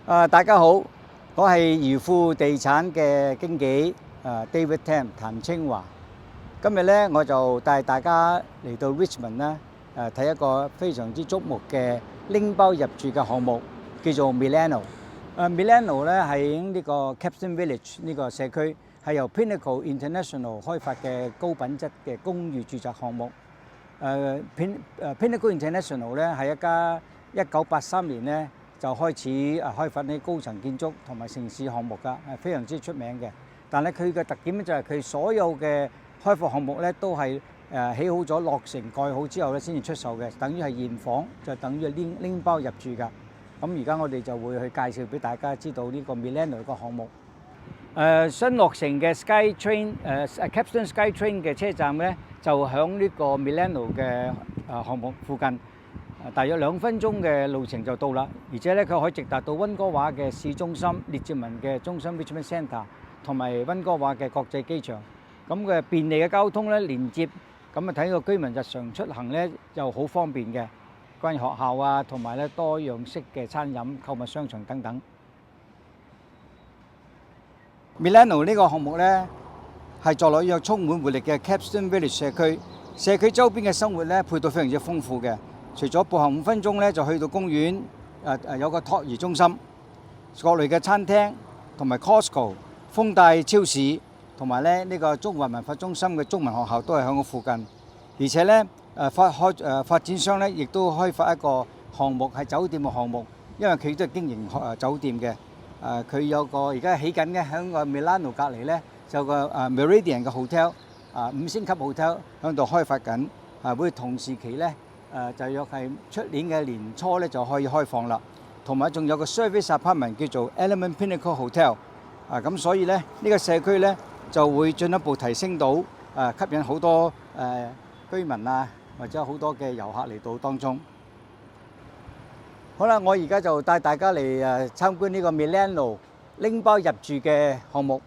大家好，我係怡富地產嘅經紀David Tam 譚清華。今日咧我就帶大家嚟到 Richmond 咧睇一個非常之矚目嘅拎包入住嘅項目，叫做 Milano。Milano 咧喺呢個 Capstan Village 呢個社區，係由 Pinnacle International 開發嘅高品質嘅公寓住宅項目。Pinnacle International 咧係一家1983年咧就開始開發呢高層建築同埋城市項目㗎，係非常之出名嘅。但係佢嘅特點咧就係佢所有嘅開發項目咧都係起好咗落成蓋好之後咧先至出售嘅，等於係現房，就等於係拎包入住㗎。咁而家我哋就會去介紹俾大家知道呢個 Milano 個項目。新落成嘅 Capstan SkyTrain 嘅車站咧，就響呢個 Milano 嘅項目附近，大約2分鐘嘅路程就到啦。而且咧，佢可以直達到溫哥華嘅市中心、列治文嘅中心 Richmond Centre 同埋溫哥華嘅國際機場。咁嘅便利嘅交通咧，連接咁睇個居民日常出行咧，又好方便嘅。關於學校啊，同埋咧多樣式嘅餐飲、購物商場等等。Milano 呢個項目咧，係坐落於充滿活力嘅 Capstan Village 社區。社區周邊嘅生活咧，配套非常之豐富嘅。除咗步行5分鐘咧，就去到公園，有個托兒中心、各類嘅餐廳，同埋 Costco、豐大超市，同埋咧呢個中華文化中心嘅中文學校都係喺個附近。而且咧發展商咧亦都開發一個項目係酒店嘅項目，因為佢都係經營酒店嘅。佢有個而家起緊嘅喺個 Milano 隔離咧，就有個Meridian 嘅 hotel， 5星級 hotel 喺度開發緊，會同時期咧就約係出年嘅年初咧就可以開放啦。同埋仲有個 service apartment 叫做 Element Pinnacle Hotel， 咁所以咧呢個社區咧就會進一步提升到吸引好多居民啊，或者好多嘅遊客嚟到當中。好啦，我而家就帶大家嚟參觀呢個 Milano 拎包入住嘅項目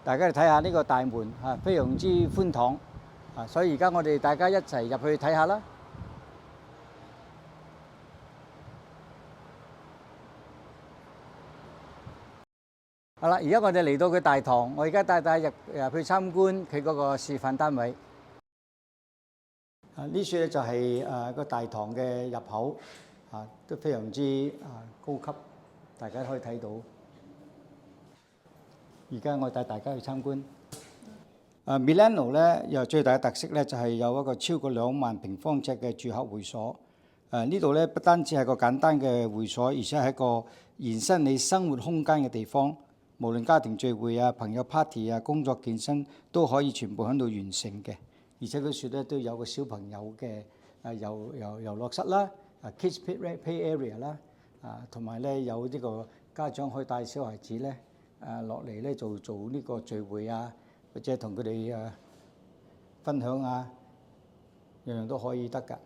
大家嚟睇下呢個大門非常之寬敞所以而家我哋大家一齊入去睇下啦。好啦，而家我哋嚟到佢大堂，我而家帶大家入去參觀佢嗰個示範單位。呢處咧就係個大堂嘅入口。都非常之高級，大家可以睇到。而家我帶大家去參觀。Milano 咧又最大嘅特色咧就係有一個超過2萬平方尺嘅住客會所。呢度咧不單止係個簡單嘅會所，而且係一個延伸你生活空間嘅地方。無論家庭聚會啊、朋友 party 啊、工作健身都可以全部喺度完成嘅。而且嗰處咧都有個小朋友嘅遊樂室啦。Kids Play Area 啦，同埋咧有呢個家長可以帶小孩子咧落嚟咧做呢個聚會啊，或者同佢哋分享啊，樣樣都可以得㗎。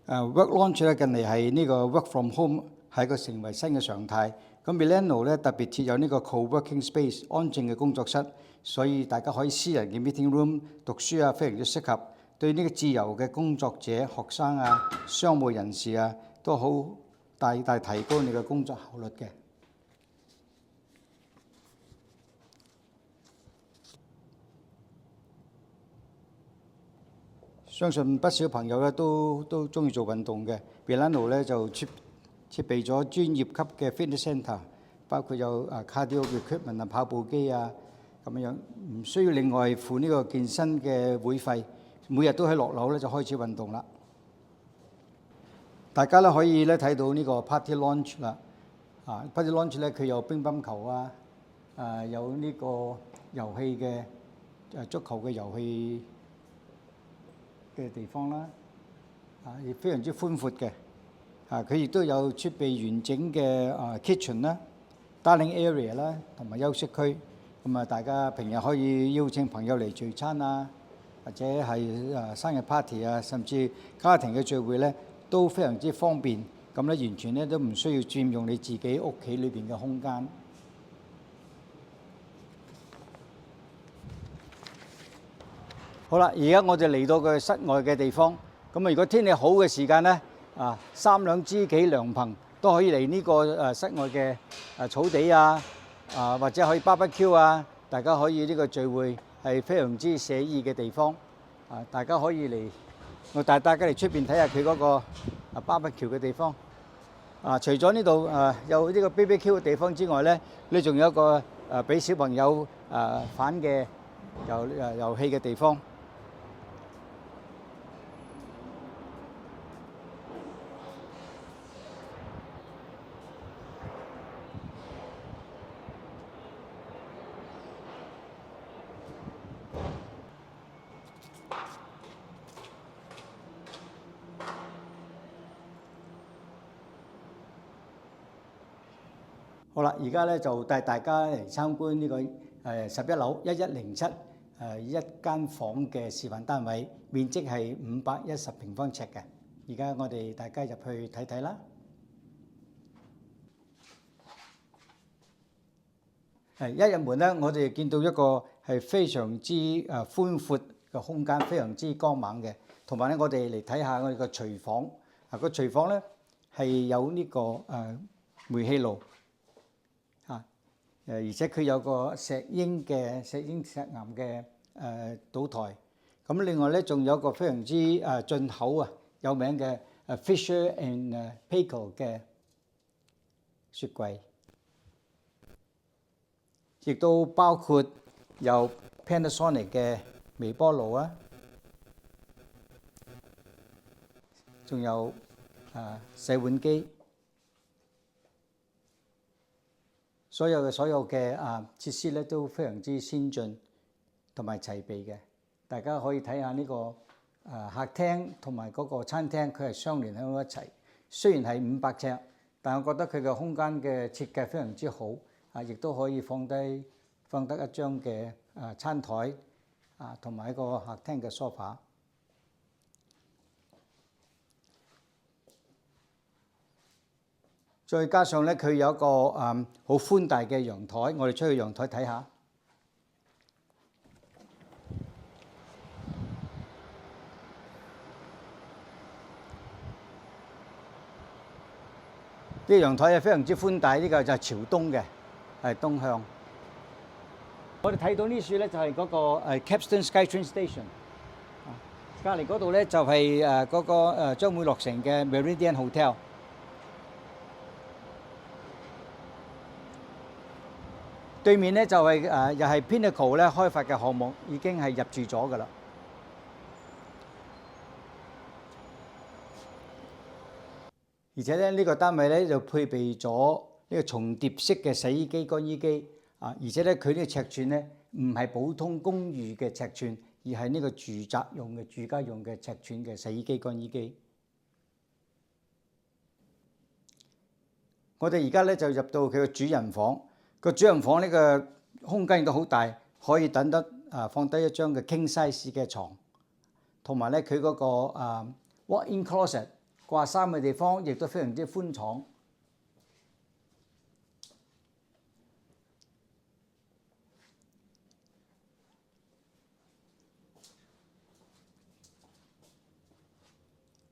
Work Lounge 咧近嚟係呢個 Work from Home 係一個成為新嘅常態。咁 Milano 咧特別設有呢個 Co-working Space 安靜嘅工作室，所以大家可以私人嘅 meeting room 讀書啊，非常之適合。對呢個自由嘅工作者、學生啊、商務人士啊，都好大提高你嘅工作效率嘅。相信不少朋友咧都中意做運動嘅。Milano 咧就設備咗專業級嘅 fitness centre， 包括有cardio equipment 跑步機啊咁樣，唔需要另外付呢個健身嘅會費。每日都喺落樓咧就開始運動啦。大家咧可以咧睇到呢個 Party Lounge 啦。Party Lounge 咧佢有乒乓球啊，有呢個遊戲嘅足球嘅遊戲嘅地方啦。亦非常之寬闊嘅。佢亦都有設備完整嘅kitchen 啦、dining area 啦，同埋休息區。咁大家平日可以邀請朋友嚟聚餐啊。或者係生日 party 啊，甚至家庭嘅聚會咧，都非常之方便。咁咧完全咧都唔需要佔用你自己屋企裏邊嘅空間。好啦，而家我哋嚟到個室外嘅地方。咁如果天氣好嘅時間咧，3兩知己涼棚都可以嚟呢個室外嘅草地啊，或者可以 barbecue 啊，大家可以呢個聚會係非常之寫意嘅地方。大家可以嚟，我帶大家嚟出邊睇下佢嗰個barbecue 嘅地方。除咗呢度有呢個 BBQ 嘅地方之外咧，你仲有一個俾小朋友玩嘅遊戲嘅地方。好啦，而家咧就帶大家嚟參觀呢個11樓1107一間房嘅示範單位，面積係510平方尺嘅。而家我哋大家入去睇睇啦。一入門咧，我哋見到一個係非常之寬闊嘅空間，非常之光猛嘅。同埋咧，我哋嚟睇下我哋個廚房。個廚房咧係有呢個煤氣爐。而且佢有個石英石岩嘅島台，咁另外咧仲有個非常之進口有名嘅Fisher and Paykel 嘅雪櫃，亦都包括有 Panasonic 嘅微波爐啊，仲有洗碗機。所有嘅設施咧都非常之先進同埋齊備嘅。大家可以睇下呢個客廳同埋嗰個餐廳，佢係相連喺到一齊。雖然係500尺，但我覺得佢嘅空間嘅設計非常之好，亦都可以放得一張嘅餐台同埋一個客廳嘅 sofa。再加上咧，佢有一個好寬大嘅陽台，我哋出去陽台睇下。呢個陽台係非常之寬大，呢個就係朝東嘅，係東向。我哋睇到呢處咧就係嗰個Capstan SkyTrain Station， 隔離嗰度咧就係嗰個將會落成嘅 Meridian Hotel。對面咧就係又係 Pinnacle 咧開發嘅項目，已經係入住咗㗎啦。而且咧呢個單位咧就配備咗呢個重疊式嘅洗衣機、乾衣機而且咧佢呢個尺寸咧唔係普通公寓嘅尺寸，而係呢個住宅用嘅、住家用嘅尺寸嘅洗衣機、乾衣機。我哋而家咧就入到佢嘅主人房。個主人房呢個空間亦都好大，可以放低一張嘅 king size 嘅床，同埋咧佢嗰個walk-in closet 掛衫嘅地方亦都非常之寬敞。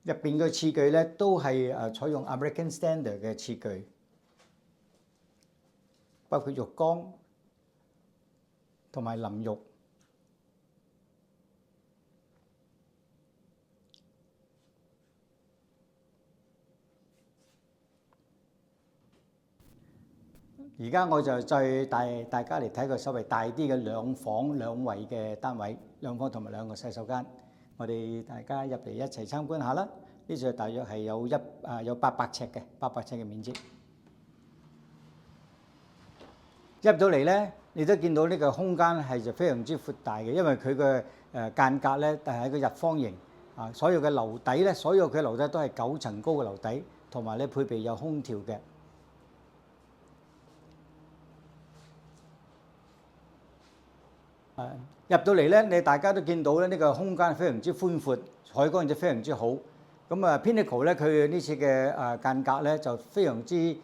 入邊嘅廁具咧都係採用 American Standard 嘅廁具。包括浴缸同埋淋浴。而家我就再帶大家嚟睇個稍微大啲嘅2房2衛嘅單位，2房同埋2個洗手間。我哋大家入嚟一齊參觀下啦。呢處大約係有800尺嘅面積。入到嚟咧，你都見到呢個空間係就非常之闊大嘅，因為佢嘅間隔咧係一個日方形所有嘅樓底咧，所有嘅樓底都係9層高嘅樓底，同埋咧配備有空調嘅。入到嚟咧，你大家都見到咧，呢個空間非常之寬闊，採光亦都非常之好。咁Pinnacle 咧，佢呢次嘅間隔咧就非常之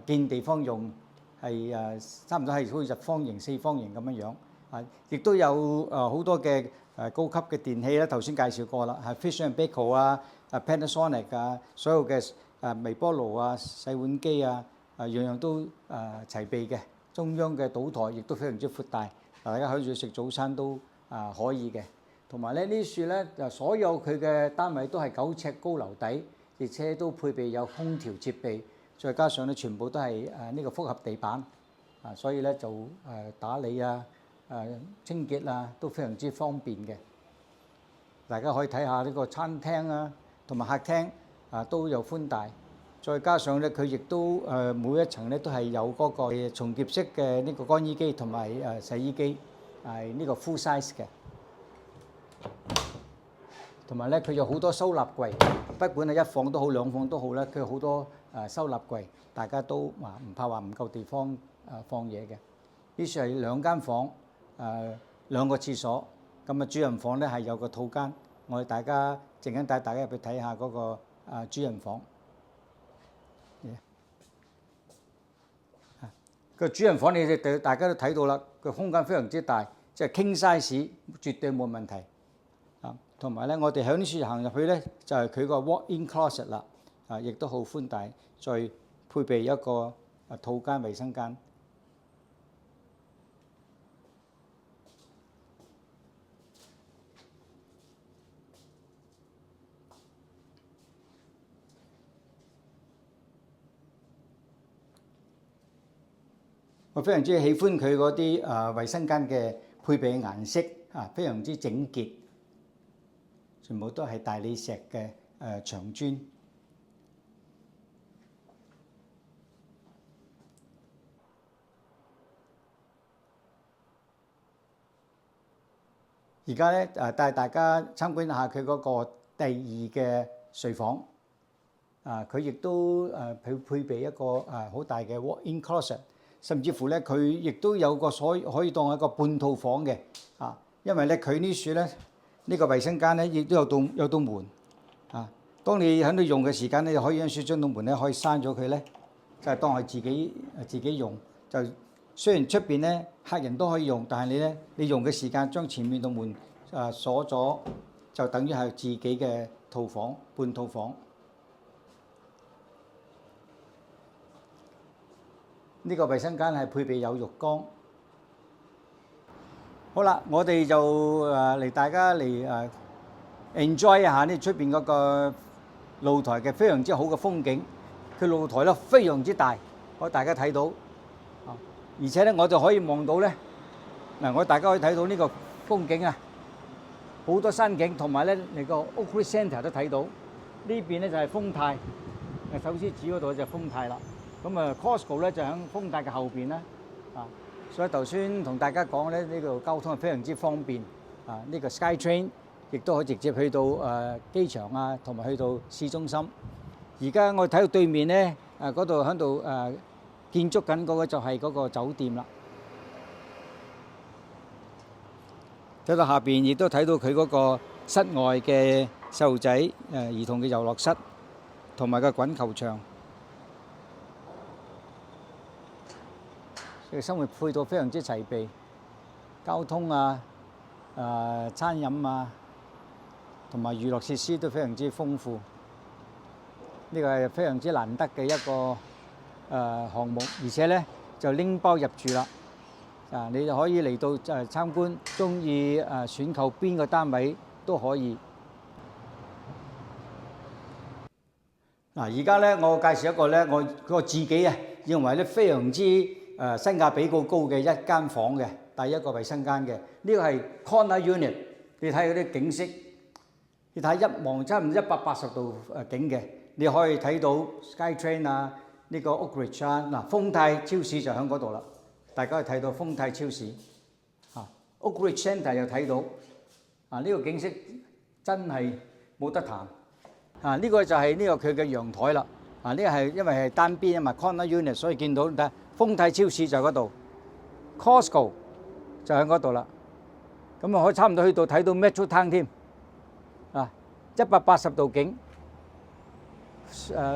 見地方用。係差唔多係好似日方形、4方形咁樣樣亦都有好多嘅高級嘅電器啦。頭先介紹過啦，係 Fisher and Paykel Panasonic 所有嘅微波爐啊、洗碗機啊，樣樣都齊備嘅。中央嘅島台亦都非常之闊大，大家喺度食早餐都可以嘅。同埋咧呢處咧就所有佢嘅單位都係9尺高樓底，而且都配備有空調設備，再加上咧全部都係呢個複合地板，所以咧就打理清潔都非常之方便嘅。大家可以睇下呢個餐廳同埋客廳都有寬大，再加上咧佢亦都每一層咧都係有嗰個重疊式嘅呢個乾衣機同埋洗衣機，係呢個 full size 嘅。同埋咧，佢有好多收納櫃，不管係1房都好、2房都好咧，佢有好多收納櫃，大家都唔怕話唔夠地方放嘢嘅。呢處係2間房，2個廁所，咁主人房咧係有個套間，我哋大家陣間帶大家入去睇下嗰個主人房。個主人房你哋大家都睇到啦，個空間非常之大，即係 king size， 絕對冇問題。同埋咧，我哋喺呢處行入去咧，就係佢個 walk-in closet 啦，亦都好寬大，再配備一個套間衛生間。我非常之喜歡佢嗰啲衛生間嘅配備嘅顏色非常之整潔。全部都係大理石嘅牆磚。而家咧帶大家參觀一下佢嗰個第2嘅睡房。佢亦都配備一個好大嘅 walk-in closet， 甚至乎咧佢亦都有個可以當一個半套房嘅。因為咧佢呢處咧。呢個衛生間咧，亦都有道門當你喺度用嘅時間咧，可以將道門咧可以閂咗佢咧，就係當係自己用。就雖然出邊咧客人都可以用，但係你用嘅時間將前面道門鎖咗，就等於係自己嘅套房、半套房。呢個衛生間係配備有浴缸。好啦，我哋就嚟大家嚟enjoy 一下呢出邊嗰個露台嘅非常之好嘅風景。佢露台咧非常之大，大家睇到，而且咧我就可以望到咧大家可以睇到呢個風景好多山景，同埋咧你個 Oakridge Centre 都睇到。呢邊咧就係豐泰，首先指嗰度就係豐泰啦。咁Costco 咧就喺豐泰嘅後邊啦。所以頭先同大家講咧，呢度交通係非常之方便。呢個 SkyTrain 亦都可以直接去到機場同埋去到市中心。而家我睇到對面咧，嗰度喺度建築緊嗰個就係嗰個酒店啦。睇到下邊亦都睇到佢嗰個室外嘅細路仔兒童嘅遊樂室，同埋個滾球場。佢生活配套非常之齊備，交通餐飲同埋娛樂設施都非常之豐富。呢個係非常之難得嘅一個項目，而且咧就拎包入住啦。你就可以嚟到參觀，中意選購邊個單位都可以。而家咧我介紹一個咧，我自己認為咧非常之性價比高嘅一間房嘅第一個衛生間嘅，呢個係 corner unit。你睇嗰啲景色，你睇一望差唔多180度景嘅，你可以睇到 SkyTrain 呢個 Oakridge 豐泰超市就喺嗰度啦。大家可以睇到豐泰超市Oakridge Centre 又睇到呢個景色真係冇得彈。呢個就係呢個佢嘅陽台啦。呢個係因為係單邊corner unit， 所以見到睇豐泰超市就喺嗰度 ，Costco 就喺嗰度啦。咁可以差唔多去到睇到 Metro Town 添，180度景，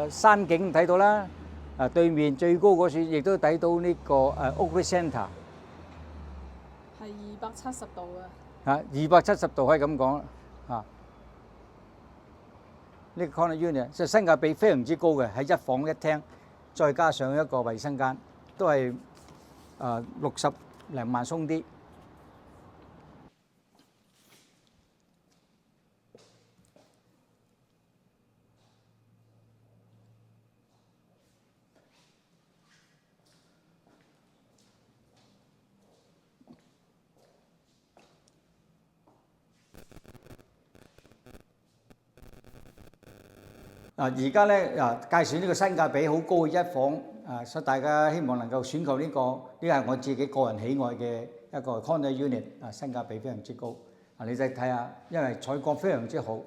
山景睇到啦。對面最高嗰處亦都睇到呢個Oakridge Centre， 係270度嘅。270度可以咁講呢個 corner unit 即係性價比非常之高嘅，喺一房一廳，再加上一個衞生間，都係60零萬鬆啲。而家咧介紹呢個性價比好高嘅一房所以大家希望能夠選購呢個，呢個係我自己個人喜愛嘅一個 corner unit 性價比非常之高。你再睇下，因為採光非常之好，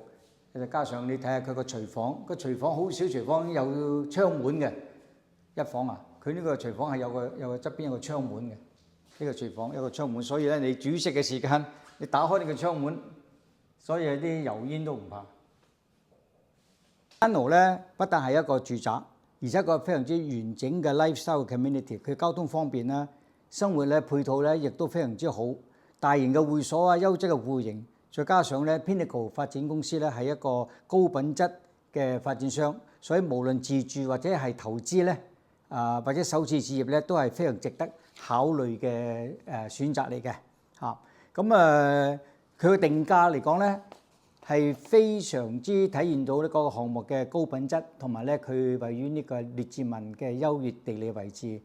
再加上你睇下佢個廚房，個廚房好少廚房有窗門嘅一房佢呢個廚房係有個側邊有個窗門嘅，呢個廚房有個窗門，所以咧你煮食嘅時間你打開呢個窗門，所以啲油煙都唔怕。Milano 咧不但係一個住宅，而且一個非常之完整嘅 lifestyle community。佢交通方便啦，生活咧配套咧亦都非常之好。大型嘅會所優質嘅戶型，再加上咧 Pinnacle 發展公司咧係一個高品質嘅發展商，所以無論自住或者係投資咧或者首次置業咧，都係非常值得考慮嘅選擇嚟嘅咁佢嘅定價嚟講咧，係非常之體現到呢個項目嘅高品質，同埋咧佢位於呢個列治文嘅優越地理位置。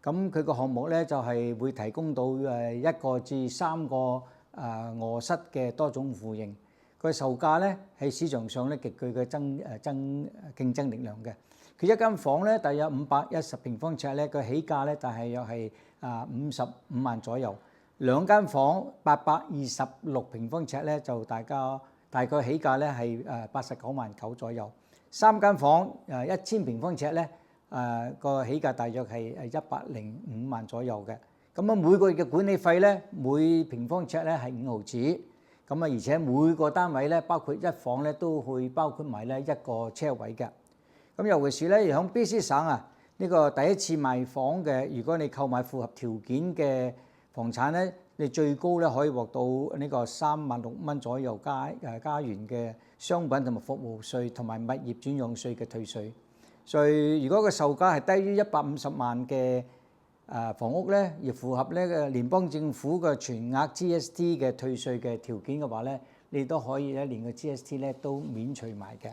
咁佢個項目咧就係會提供到1個至3個臥室嘅多種戶型。佢售價咧喺市場上咧極具嘅競爭力量嘅。佢一間房咧大約510平方尺咧，佢起價咧大係又係55萬左右。兩間房826平方尺咧就大概起價咧係89萬9左右。三間房1000平方尺咧個起價大約係105萬左右嘅。咁每個月嘅管理費咧每平方尺咧係5毫紙。而且每個單位咧包括一房咧都會包括埋咧1個車位嘅。尤其是咧響 BC 省呢個第一次賣房嘅，如果你購買符合條件嘅房產咧，你最高咧可以獲到呢個36,000左右加元嘅商品同埋服務稅同埋物業轉讓稅嘅退稅。所以如果個售價係低於150萬嘅房屋咧，而符合呢個聯邦政府嘅全額 GST 嘅退稅嘅條件嘅話咧，你都可以咧連個 GST 咧都免除埋嘅。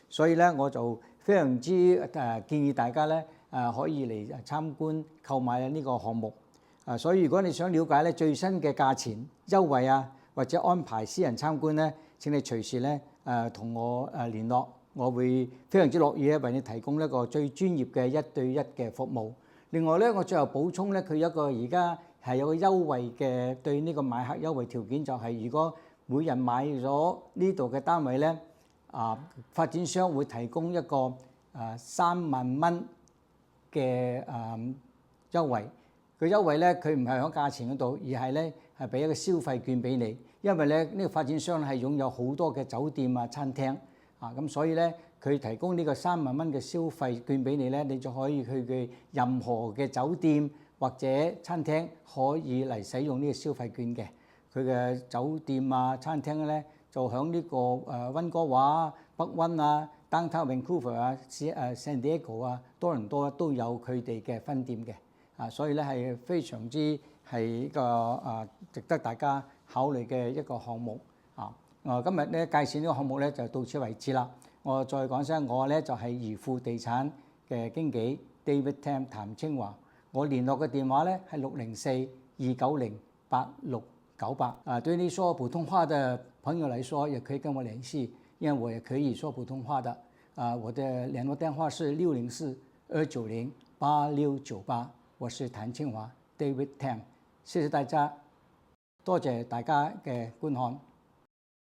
所以咧我就非常之建議大家咧可以嚟參觀購買呢個項目。所以如果你想了解咧最新嘅價錢優惠或者安排私人參觀咧，請你隨時咧同我聯絡，我會非常之樂意咧為你提供一個最專業嘅1對1嘅服務。另外咧，我最後補充咧，佢有一個而家係有個優惠嘅對呢個買客優惠條件，就係如果每人買咗呢度嘅單位咧，發展商會提供一個3萬蚊嘅優惠。個優惠咧，佢唔係喺價錢嗰度，而係咧係俾一個消費券俾你。因為咧呢個發展商係擁有好多嘅酒店餐廳咁所以咧佢提供呢個3萬蚊嘅消費券俾你咧，你就可以去嘅任何嘅酒店或者餐廳可以嚟使用呢個消費券嘅。佢嘅酒店餐廳咧就響呢個溫哥華、北溫Downtown Vancouver San Diego 多倫多都有佢哋嘅分店嘅。所以咧係非常之係一個值得大家考慮嘅一個項目今日咧介紹呢個項目咧就到此為止啦。我再講聲，我咧就係怡富地產嘅經紀 David Tam 譚清華。我聯絡嘅電話咧係604-290-8698。對你說普通話的朋友來說，也可以跟我聯繫，因為我也可以說普通話的。我的聯絡電話是604-290-8698。我是譚清華 David Tam， 謝謝大家，多謝大家嘅觀看。